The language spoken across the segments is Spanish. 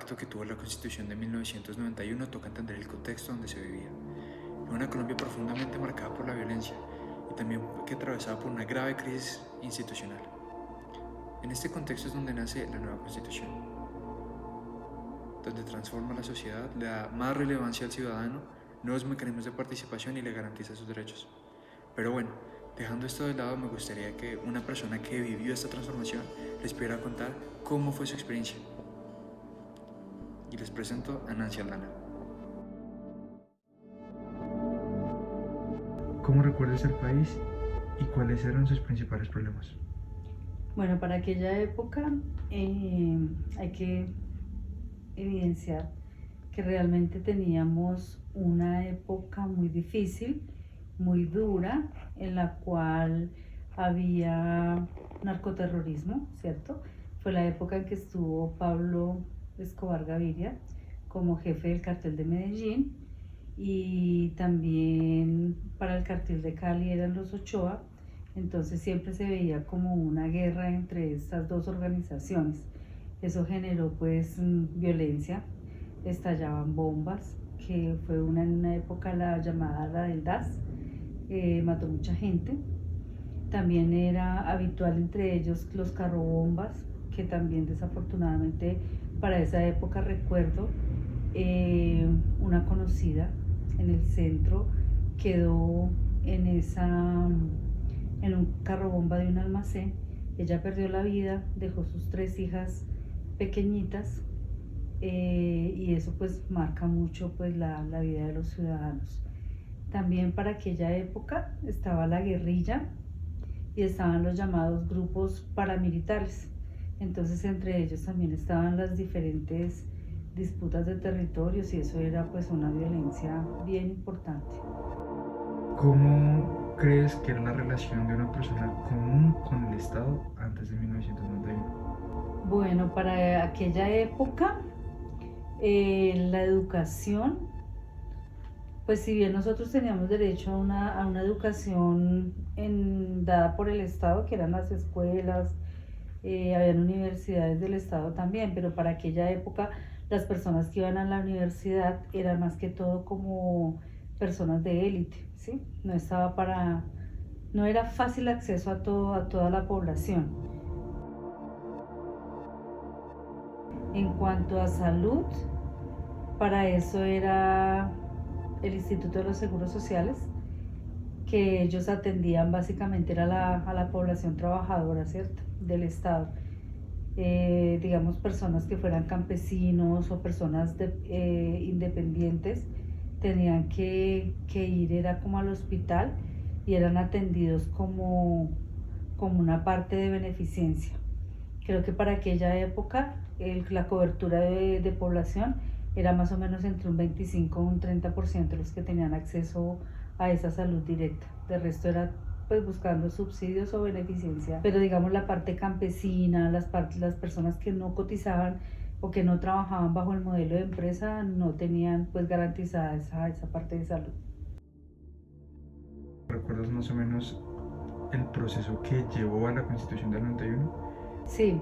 impacto que tuvo la Constitución de 1991 toca entender el contexto donde se vivía. En una Colombia profundamente marcada por la violencia y también que atravesaba por una grave crisis institucional. En este contexto es donde nace la nueva Constitución, donde transforma la sociedad, le da más relevancia al ciudadano, nuevos mecanismos de participación y le garantiza sus derechos. Pero bueno, dejando esto de lado, me gustaría que una persona que vivió esta transformación les pudiera contar cómo fue su experiencia. Y les presento a Nancy Aldana. ¿Cómo recuerdas el país y cuáles eran sus principales problemas? Bueno, para aquella época hay que evidenciar que realmente teníamos una época muy difícil, muy dura, en la cual había narcoterrorismo, ¿cierto? Fue la época en que estuvo Pablo Escobar Gaviria como jefe del cartel de Medellín, y también para el cartel de Cali eran los Ochoa. Entonces siempre se veía como una guerra entre estas dos organizaciones. Eso generó pues violencia, estallaban bombas, que fue en una época la llamada la del DAS, mató mucha gente. También era habitual entre ellos los carrobombas, que también desafortunadamente para esa época recuerdo una conocida en el centro quedó en un carrobomba de un almacén. Ella perdió la vida, dejó sus 3 hijas pequeñitas, y eso pues marca mucho pues la vida de los ciudadanos. También para aquella época estaba la guerrilla y estaban los llamados grupos paramilitares. Entonces entre ellos también estaban las diferentes disputas de territorios, y eso era pues una violencia bien importante. ¿Cómo crees que era la relación de una persona común con el Estado antes de 1991? Bueno, para aquella época la educación, pues si bien nosotros teníamos derecho a una educación dada por el Estado, que eran las escuelas, habían universidades del Estado también, pero para aquella época las personas que iban a la universidad eran más que todo como personas de élite, ¿sí? No era fácil acceso a toda la población. En cuanto a salud, para eso era el Instituto de los Seguros Sociales, que ellos atendían básicamente era a la población trabajadora, ¿cierto?, del Estado. Digamos, personas que fueran campesinos o personas independientes tenían que ir, era como al hospital, y eran atendidos como una parte de beneficencia. Creo que para aquella época la cobertura de población era más o menos entre un 25 y un 30% los que tenían acceso a esa salud directa. De resto era pues buscando subsidios o beneficencia, pero digamos la parte campesina, las personas que no cotizaban o que no trabajaban bajo el modelo de empresa no tenían pues garantizada esa parte de salud. ¿Recuerdas más o menos el proceso que llevó a la Constitución del 91? Sí,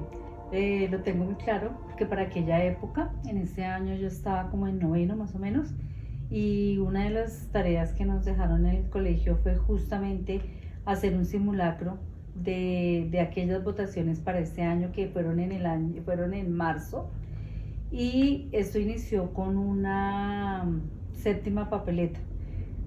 lo tengo muy claro, porque para aquella época, en este año yo estaba como en noveno más o menos, y una de las tareas que nos dejaron en el colegio fue justamente hacer un simulacro de aquellas votaciones para este año, que fueron en marzo, y esto inició con una séptima papeleta.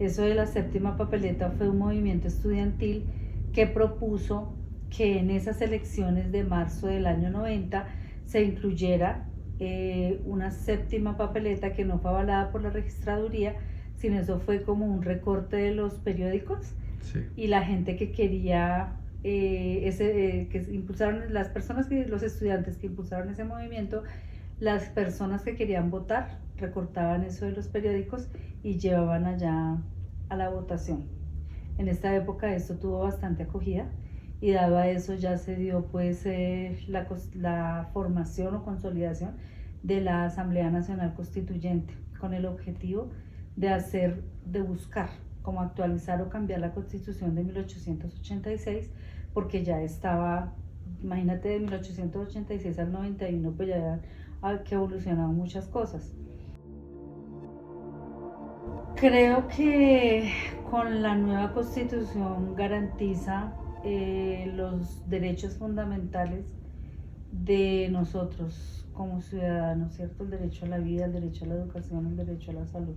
Eso de la séptima papeleta fue un movimiento estudiantil que propuso que en esas elecciones de marzo del año 90 se incluyera una séptima papeleta que no fue avalada por la registraduría, sino eso fue como un recorte de los periódicos. Sí. Y la gente que quería que impulsaron, los estudiantes que impulsaron ese movimiento, las personas que querían votar recortaban eso de los periódicos y llevaban allá a la votación. En esta época esto tuvo bastante acogida, y dado a eso ya se dio pues la formación o consolidación de la Asamblea Nacional Constituyente, con el objetivo de buscar cómo actualizar o cambiar la Constitución de 1886, porque ya estaba, imagínate, de 1886 al 91 pues ya que evolucionan muchas cosas. Creo que con la nueva constitución garantiza los derechos fundamentales de nosotros como ciudadanos, ¿cierto? El derecho a la vida, el derecho a la educación, el derecho a la salud.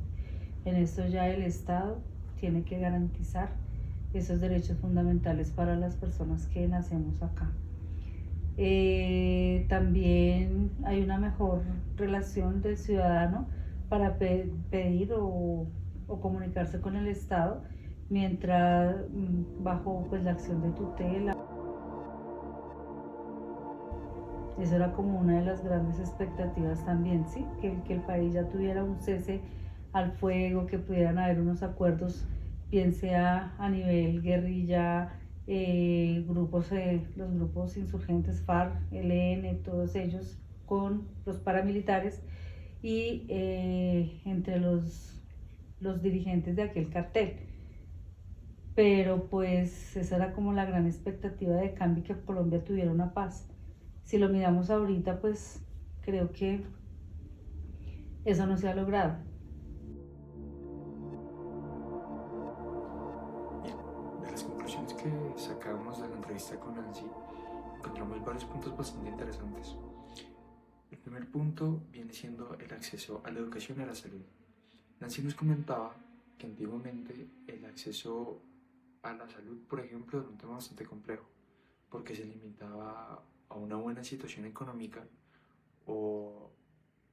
En esto ya el Estado tiene que garantizar esos derechos fundamentales para las personas que nacemos acá. También hay una mejor relación del ciudadano para pedir o comunicarse con el Estado mientras bajo pues la acción de tutela. Eso era como una de las grandes expectativas también, ¿sí? Que el país ya tuviera un cese al fuego, que pudieran haber unos acuerdos, bien sea a nivel guerrilla, los grupos insurgentes FARC, ELN, todos ellos con los paramilitares y entre los dirigentes de aquel cartel. Pero pues esa era como la gran expectativa de cambio, que Colombia tuviera una paz. Si lo miramos ahorita, pues creo que eso no se ha logrado. Bien, de las conclusiones que sacamos de la entrevista con Nancy, encontramos varios puntos bastante interesantes. El primer punto viene siendo el acceso a la educación y a la salud. Nancy nos comentaba que antiguamente el acceso a la salud, por ejemplo, era un tema bastante complejo, porque se limitaba a una buena situación económica o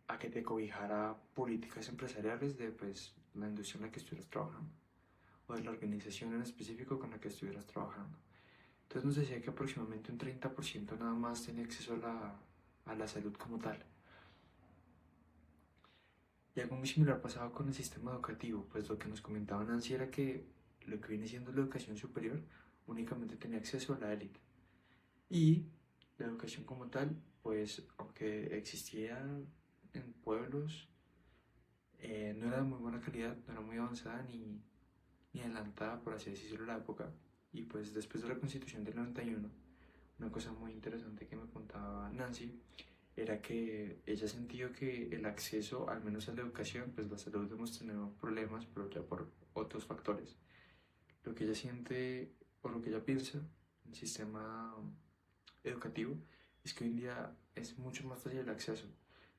a que te cobijara políticas empresariales de pues, la industria en la que estuvieras trabajando o de la organización en específico con la que estuvieras trabajando. Entonces nos decía que aproximadamente un 30% nada más tenía acceso a la salud como tal. Y algo muy similar pasaba con el sistema educativo, pues lo que nos comentaba Nancy era que lo que viene siendo la educación superior únicamente tenía acceso a la élite. Y la educación como tal, pues aunque existía en pueblos, no era de muy buena calidad, no era muy avanzada ni adelantada, por así decirlo, la época. Y pues después de la Constitución del 91, una cosa muy interesante que me contaba Nancy era que ella sentía que el acceso, al menos a la educación, pues la salud hemos tenido problemas, pero ya por otros factores. Lo que ella siente o lo que ella piensa, el sistema educativo, es que hoy en día es mucho más fácil el acceso,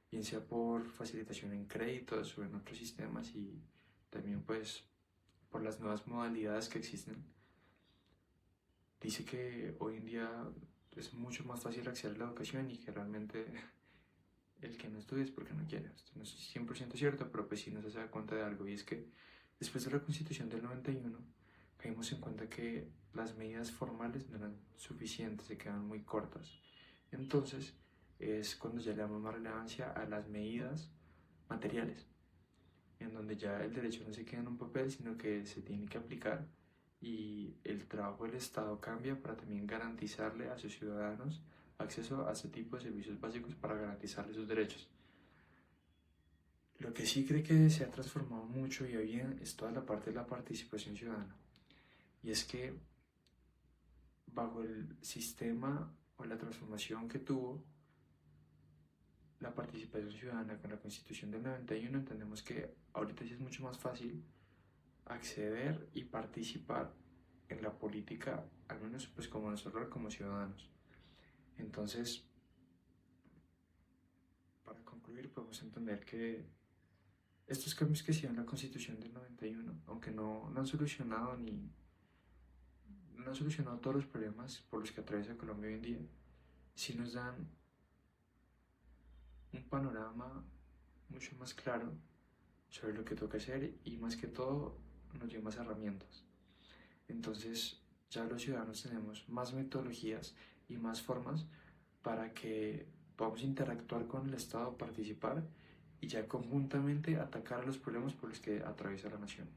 bien sea por facilitación en créditos o en otros sistemas y también pues por las nuevas modalidades que existen. Dice que hoy en día es mucho más fácil acceder a la educación y que realmente el que no estudia es porque no quiere. Esto no es 100% cierto, pero pues sí nos hace dar cuenta de algo, y es que después de la Constitución del 91 caímos en cuenta que las medidas formales no eran suficientes, se quedan muy cortas. Entonces es cuando ya le damos más relevancia a las medidas materiales, en donde ya el derecho no se queda en un papel, sino que se tiene que aplicar y el trabajo del Estado cambia para también garantizarle a sus ciudadanos acceso a este tipo de servicios básicos para garantizarles sus derechos. Lo que sí cree que se ha transformado mucho y hoy bien es toda la parte de la participación ciudadana. Y es que bajo el sistema o la transformación que tuvo la participación ciudadana con la Constitución del 91, entendemos que ahorita sí es mucho más fácil acceder y participar en la política, al menos pues como nosotros como ciudadanos. Entonces, para concluir, podemos entender que estos cambios que se dieron en la Constitución del 91, aunque no han solucionado no han solucionado todos los problemas por los que atraviesa Colombia hoy en día, sí nos dan un panorama mucho más claro sobre lo que toca hacer y más que todo nos dio más herramientas. Entonces ya los ciudadanos tenemos más metodologías y más formas para que podamos interactuar con el Estado, participar y ya conjuntamente atacar a los problemas por los que atraviesa la nación.